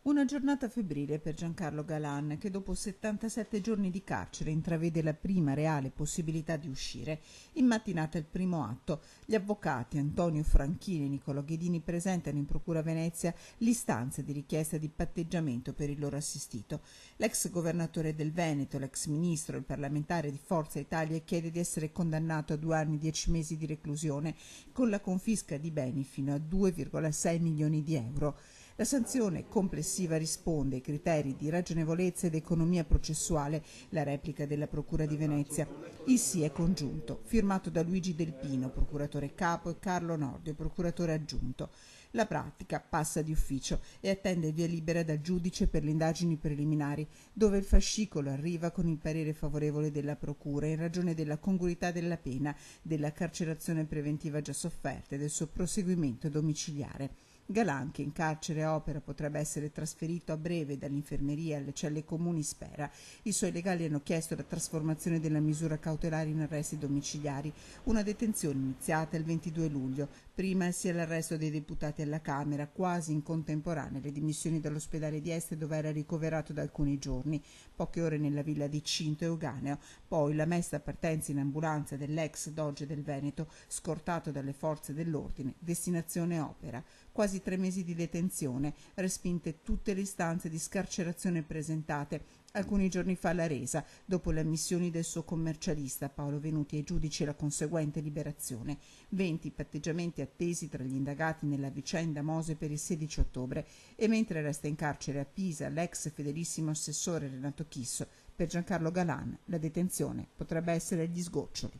Una giornata febbrile per Giancarlo Galan, che dopo 77 giorni di carcere intravede la prima reale possibilità di uscire. In mattinata il primo atto. Gli avvocati Antonio Franchini e Nicolò Ghedini presentano in Procura Venezia l'istanza di richiesta di patteggiamento per il loro assistito. L'ex governatore del Veneto, l'ex ministro e il parlamentare di Forza Italia chiede di essere condannato a 2 anni e 10 mesi di reclusione con la confisca di beni fino a 2,6 milioni di euro. La sanzione complessiva risponde ai criteri di ragionevolezza ed economia processuale, la replica della Procura di Venezia. Il sì è congiunto, firmato da Luigi Del Pino, procuratore capo, e Carlo Nordio, procuratore aggiunto. La pratica passa di ufficio e attende via libera dal giudice per le indagini preliminari, dove il fascicolo arriva con il parere favorevole della Procura in ragione della congruità della pena, della carcerazione preventiva già sofferta e del suo proseguimento domiciliare. Galan, che in carcere opera, potrebbe essere trasferito a breve dall'infermeria alle celle comuni Spera. I suoi legali hanno chiesto la trasformazione della misura cautelare in arresti domiciliari, una detenzione iniziata il 22 luglio. Prima sia l'arresto dei deputati alla Camera, quasi in contemporanea le dimissioni dall'ospedale di Este dove era ricoverato da alcuni giorni, poche ore nella villa di Cinto e Euganeo, poi la mesta partenza in ambulanza dell'ex Doge del Veneto, scortato dalle forze dell'ordine, destinazione Opera. Quasi 3 mesi di detenzione, respinte tutte le istanze di scarcerazione presentate. Alcuni giorni fa la resa, dopo le ammissioni del suo commercialista Paolo Venuti ai giudici e la conseguente liberazione. 20 patteggiamenti attesi tra gli indagati nella vicenda Mose per il 16 ottobre e mentre resta in carcere a Pisa l'ex fedelissimo assessore Renato Chisso, per Giancarlo Galan la detenzione potrebbe essere agli sgoccioli.